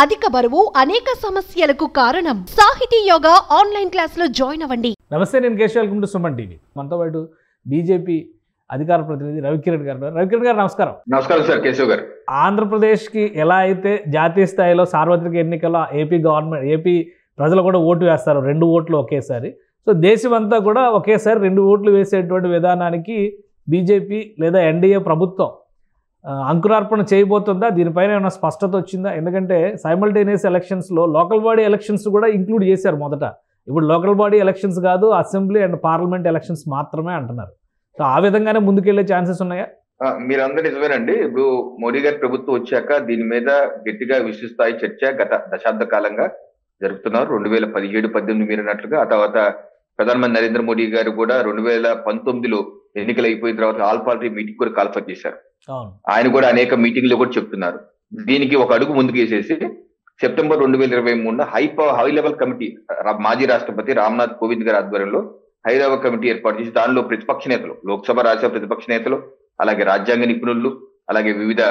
అధిక బరువు అనేక సమస్యలకు కారణం. సాహితీ యోగా ఆన్లైన్ క్లాసులో జాయిన్ అవ్వండి. నమస్తే, నేను Keshav. Welcome to Suman TV. మనతో పాటు బీజేపీ అధికార ప్రతినిధి రవికిరణ్ గారు. రవికిరణ్ గారు నమస్కారం. నమస్కారం సార్ కేశవ్ గారు. ఆంధ్రప్రదేశ్కి ఎలా అయితే జాతీయ స్థాయిలో సార్వత్రిక ఎన్నికల్లో ఏపీ ప్రజలు కూడా ఓటు వేస్తారు, 2 ఓట్లు ఒకేసారి. సో దేశమంతా కూడా ఒకేసారి 2 ఓట్లు వేసేటువంటి విధానానికి బీజేపీ లేదా ఎన్డీఏ ప్రభుత్వం అంకురార్పణ చేయబోతుందా? దీనిపైన ఏమైనా స్పష్టత వచ్చిందా? ఎందుకంటే సైమల్టేనియస్ ఎలక్షన్స్లో లోకల్ బాడీ ఎలక్షన్స్ కూడా ఇంక్లూడ్ చేశారు మొదట. ఇప్పుడు లోకల్ బాడీ ఎలక్షన్స్ కాదు, అసెంబ్లీ అండ్ పార్లమెంట్ ఎలక్షన్స్ మాత్రమే అంటున్నారు. సో ఆ విధంగానే ముందుకెళ్లే ఛాన్సెస్ ఉన్నాయా? మీరందరూ నిజమేనండి. ఇప్పుడు మోడీ గారి ప్రభుత్వం వచ్చాక దీని మీద గట్టిగా విస్తృతస్థాయి చర్చ గత దశాబ్ద కాలంగా జరుపుతున్నారు. 2017-18 మీరు అన్నట్లుగా. ఆ తర్వాత ప్రధానమంత్రి నరేంద్ర మోడీ గారు కూడా 2019లో ఎన్నికలు అయిపోయిన తర్వాత ఆల్ పార్టీ మీటింగ్ కూడా కాల్ఫర్ చేశారు. ఆయన కూడా అనేక మీటింగ్లు కూడా చెప్తున్నారు. దీనికి ఒక అడుగు ముందుకు వేసేసి సెప్టెంబర్ 2023 హై లెవెల్ కమిటీ మాజీ రాష్ట్రపతి రామ్నాథ్ కోవింద్ గారి ఆధ్వర్యంలో హై లెవెల్ కమిటీ ఏర్పాటు చేసి దానిలో ప్రతిపక్ష నేతలు, లోక్సభ రాజ్యసభ ప్రతిపక్ష నేతలు, అలాగే రాజ్యాంగ నిపుణులు, అలాగే వివిధ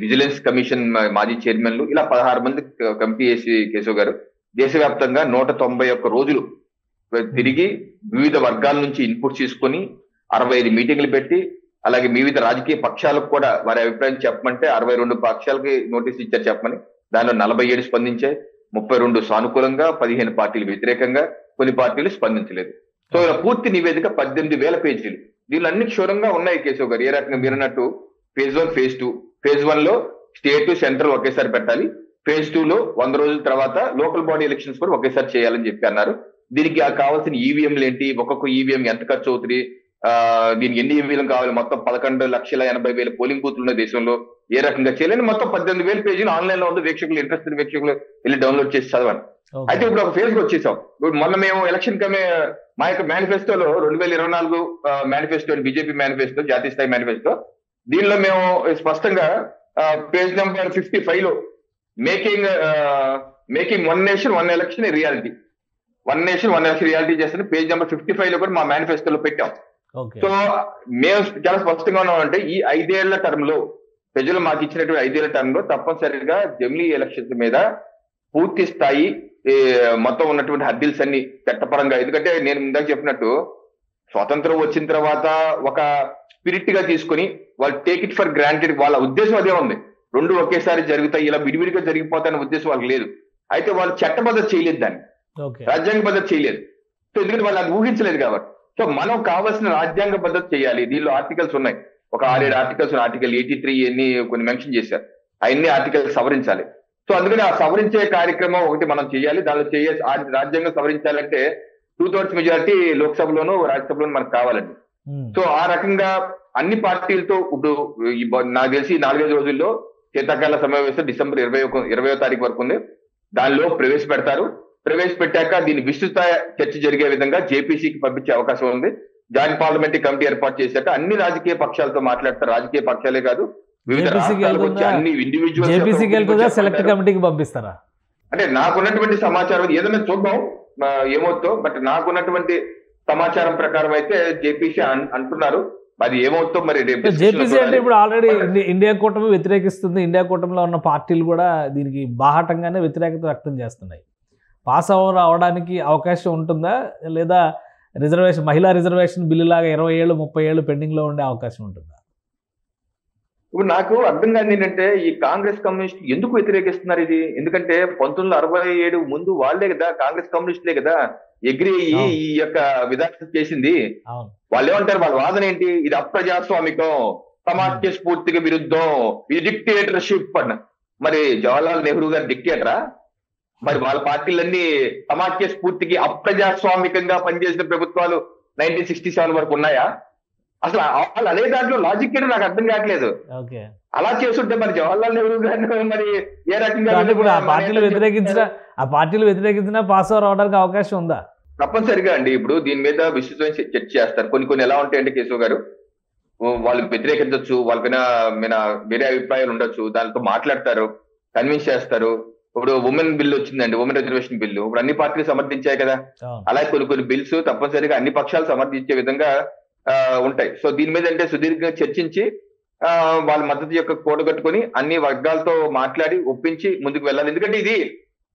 విజిలెన్స్ కమిషన్ మాజీ చైర్మన్లు, ఇలా 16 మంది కమిటీ వేసి కేశవ్ గారు దేశవ్యాప్తంగా 191 రోజులు తిరిగి వివిధ వర్గాల నుంచి ఇన్పుట్స్ తీసుకొని 65 మీటింగ్లు పెట్టి, అలాగే వివిధ రాజకీయ పక్షాలకు కూడా వారి అభిప్రాయం చెప్పమంటే 62 పక్షాలకి నోటీస్ ఇచ్చారు చెప్పమని. దానిలో 47 స్పందించాయి, 32 సానుకూలంగా, 15 పార్టీలు వ్యతిరేకంగా, కొన్ని పార్టీలు స్పందించలేదు. సో ఇలా పూర్తి నివేదిక 18,000 పేజీలు. దీనిలో అన్ని క్షురంగా ఉన్నాయి కేశవ్ గారు. ఏ రకంగా మీరు అన్నట్టు ఫేజ్ 1, ఫేజ్ 2. ఫేజ్ 1 లో స్టేట్ సెంట్రల్ ఒకేసారి పెట్టాలి. ఫేజ్ 2 లో 100 రోజుల తర్వాత లోకల్ బాడీ ఎలక్షన్స్ కూడా ఒకేసారి చేయాలని చెప్పి అన్నారు. దీనికి కావాల్సిన ఈవీఎంలు ఏంటి, ఒక్కొక్క ఈవీఎం ఎంత ఖర్చు అవుతుంది, దీనికి ఎన్ని ఈవీఎం కావాలి, మొత్తం 11,80,000 పోలింగ్ బూత్లు ఉన్న దేశంలో ఏ రకంగా చేయాలని మొత్తం 18,000 పేజీలు ఆన్లైన్ లో ఉంది. వీక్షకులు, ఇంట్రెస్ట్ వీక్షకులు వెళ్ళి డౌన్లోడ్ చేసి చదవండి. అయితే ఇప్పుడు ఒక ఫేజ్ కి వచ్చేసాం. ఇప్పుడు మొన్న మేము ఎలక్షన్ మా యొక్క మేనిఫెస్టోలో 2024 మేనిఫెస్టో, బీజేపీ మేనిఫెస్టో, జాతీయ స్థాయి మేనిఫెస్టో, దీనిలో మేము స్పష్టంగా పేజ్ నెంబర్ 55 లో making one nation one election reality, one nation one election reality చేస్తే పేజ్ నెంబర్ 55 లో కూడా మా మేనిఫెస్టోలో పెట్టాం. సో మేము చాలా స్పష్టంగా ఉన్నామంటే ఈ 5 ఏళ్ల టర్మ్ లో ప్రజలు మాకు ఇచ్చినటువంటి 5 ఏళ్ల టర్మ్ లో తప్పనిసరిగా జమిలీ ఎలక్షన్స్ మీద పూర్తి స్థాయి మొత్తం ఉన్నటువంటి హర్డిల్స్ అన్ని చట్టపరంగా, ఎందుకంటే నేను ముందుగా చెప్పినట్టు స్వాతంత్రం వచ్చిన తర్వాత ఒక స్పిరిట్ గా తీసుకుని వాళ్ళు టేక్ ఇట్ ఫర్ గ్రాంటెడ్, వాళ్ళ ఉద్దేశం అదే ఉంది. 2 ఒకేసారి జరుగుతాయి, ఇలా విడివిడిగా జరిగిపోతాయనే ఉద్దేశం వాళ్ళకి లేదు. అయితే వాళ్ళు చట్టబద్ధత చేయలేదు, దాన్ని రాజ్యాంగ పద్ధతి చేయలేదు. సో ఎందుకంటే వాళ్ళు అది ఊహించలేదు కాబట్టి. సో మనం కావాల్సిన రాజ్యాంగ పద్ధతి చేయాలి. దీనిలో ఆర్టికల్స్ ఉన్నాయి, ఒక 6-7 ఆర్టికల్స్. ఆర్టికల్ 83 ఎన్ని కొన్ని మెన్షన్ చేశారు, అవన్నీ ఆర్టికల్స్ సవరించాలి. సో అందుకని ఆ సవరించే కార్యక్రమం ఒకటి మనం చేయాలి. దానిలో రాజ్యాంగం సవరించాలంటే 2/3 మెజారిటీ లోక్సభలోను రాజ్యసభలోను మనకు కావాలండి. సో ఆ రకంగా అన్ని పార్టీలతో ఇప్పుడు నాకు తెలిసి 4-5 రోజుల్లో శీతాకాల సమావేశం డిసెంబర్ 20వ తారీఖు వరకు ఉంది. దానిలో ప్రవేశపెట్టాక దీన్ని విస్తృత చర్చ జరిగే విధంగా జేపీసీకి పంపించే అవకాశం ఉంది. జాయింట్ పార్లమెంటరీ కమిటీ ఏర్పాటు చేశాక అన్ని రాజకీయ పక్షాలతో మాట్లాడతారు. రాజకీయ పక్షాలే కాదు, వివిధ రాష్ట్రాలకు వచ్చి అన్ని ఇండివిజువల్ సెలెక్ట్ కమిటీకి పంపిస్తారా అంటే నాకున్నటువంటి సమాచారం ఏదైనా చూద్దాం ఏమవుతుందో. బట్ నాకున్నటువంటి సమాచారం ప్రకారం అయితే జేపీసీ అంటున్నారు. మరి ఏమవుతుందో మరి జేపీసీ అంటే ఇప్పుడు ఆల్రెడీ ఇండియా కూటమి వ్యతిరేకిస్తుంది. ఇండియా కూటమిలో ఉన్న పార్టీలు కూడా దీనికి బాహాటంగానే వ్యతిరేకత వ్యక్తం చేస్తున్నాయి. పాస్ అవడానికి అవకాశం ఉంటుందా, లేదా మహిళా రిజర్వేషన్ బిల్లు లాగా 20 ఏళ్ళు 30 ఏళ్ళు పెండింగ్ లో ఉండే అవకాశం ఉంటుందా? ఇప్పుడు నాకు అర్థం కాదు ఏంటంటే ఈ కాంగ్రెస్ కమ్యూనిస్ట్ ఎందుకు వ్యతిరేకిస్తున్నారు ఇది. ఎందుకంటే 1967 ముందు వాళ్లే కదా, కాంగ్రెస్ కమ్యూనిస్టులే కదా ఎగ్రీ అయ్యి ఈ యొక్క విధానం చేసింది. వాళ్ళు ఏమంటారు, వాళ్ళ వాదన ఏంటి, ఇది అప్రజాస్వామికం, సమాఖ్య స్ఫూర్తికి విరుద్ధం, ఇది డిక్టేటర్షిప్ అన్న. మరి జవహర్లాల్ నెహ్రూ గారు డిక్టేటరా? మరి వాళ్ళ పార్టీలన్నీ సమాఖ్య స్ఫూర్తికి అప్రజాస్వామికంగా పనిచేసిన ప్రభుత్వాలు 1967 వరకు ఉన్నాయా? అసలు వాళ్ళు అనే దాంట్లో లాజిక్ ఏంటో నాకు అర్థం కావట్లేదు. అలా చేస్తుంటే మరి జవహర్లాల్ నెహ్రూ గారు మరి ఏ రకంగా ఆ పార్టీలు వ్యతిరేకించినా పాస్ అవడానికి అవకాశం ఉందా? తప్పనిసరిగా అండి. ఇప్పుడు దీని మీద విస్తృతంగా చర్చ చేస్తారు. కొన్ని ఎలా ఉంటాయంటే కేశవ్ గారు, వాళ్ళు వ్యతిరేకించవచ్చు, వాళ్ళపైన వేరే అభిప్రాయాలు ఉండొచ్చు, దానితో మాట్లాడతారు, కన్విన్స్ చేస్తారు. ఇప్పుడు ఉమెన్ బిల్ వచ్చిందండి, ఉమెన్ రిజర్వేషన్ బిల్లు ఇప్పుడు అన్ని పార్టీలు సమర్థించాయి కదా. అలాగే కొన్ని బిల్స్ తప్పనిసరిగా అన్ని పక్షాలు సమర్థించే విధంగా ఉంటాయి. సో దీని మీద అంటే సుదీర్ఘంగా చర్చించి వాళ్ళ మద్దతు యొక్క కూడగట్టుకొని అన్ని వర్గాలతో మాట్లాడి ఒప్పించి ముందుకు వెళ్ళాలి. ఎందుకంటే ఇది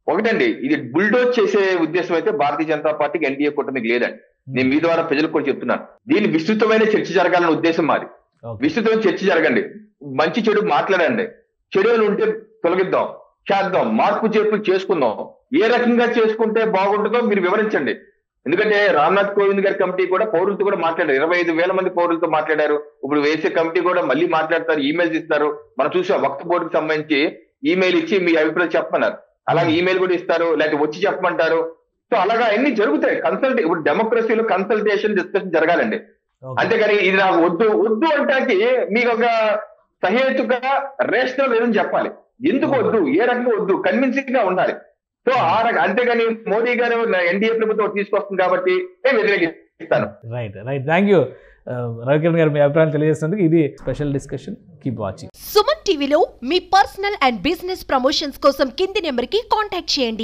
ఒకటండి, ఇది బుల్డోజ్ చేసే ఉద్దేశం అయితే భారతీయ జనతా పార్టీకి ఎన్డీఏ కూటమికి లేదండి. నేను మీ ద్వారా ప్రజలకు కూడా చెప్తున్నాను, దీని విస్తృతమైన చర్చ జరగాలన్న ఉద్దేశం మాది. విస్తృతమైన చర్చ జరగండి, మంచి చెడు మాట్లాడండి, చెడులు ఉంటే తొలగిద్దాం, చేద్దాం, మార్పు చేర్పులు చేసుకుందాం. ఏ రకంగా చేసుకుంటే బాగుంటుందో మీరు వివరించండి. ఎందుకంటే రామ్నాథ్ కోవింద్ గారి కమిటీ కూడా పౌరులతో కూడా మాట్లాడారు, 25,000 మంది పౌరులతో మాట్లాడారు. ఇప్పుడు వేసే కమిటీ కూడా మళ్ళీ మాట్లాడతారు, ఈమెయిల్స్ ఇస్తారు. మనం చూసాం వక్ఫ్ బోర్డుకి సంబంధించి ఈమెయిల్ ఇచ్చి మీ అభిప్రాయం చెప్పమన్నారు, అలాగే ఈమెయిల్ కూడా ఇస్తారు, లేకపోతే వచ్చి చెప్పమంటారు. సో అలాగా అన్ని జరుగుతాయి. ఇప్పుడు డెమోక్రసీలో కన్సల్టేషన్, డిస్కషన్ జరగాలండి. అంతేగాని ఇది నాకు వద్దు వద్దు అంటానికి మీకు ఒక సహేతుక రేషనల్ ఏదని చెప్పాలి. ఎందుకు వద్దు, ఏ రకంగా వద్దు, కన్విన్సింగ్ గా ఉండాలి. సో ఆ రకంగా, అంతేగాని మోదీ గారు ఎన్డీఏ ప్రభుత్వం తీసుకొస్తుంది కాబట్టి నేను వ్యతిరేకిస్తాను. Right right, thank you Ravikiran garu, మీ అభిప్రాయం తెలియజేసినందుకు. ఇది special discussion, keep watching. Suman టీవీలో మీ పర్సనల్ అండ్ బిజినెస్ ప్రమోషన్స్ కోసం కింది నెంబర్ కి కాంటాక్ట్ చేయండి.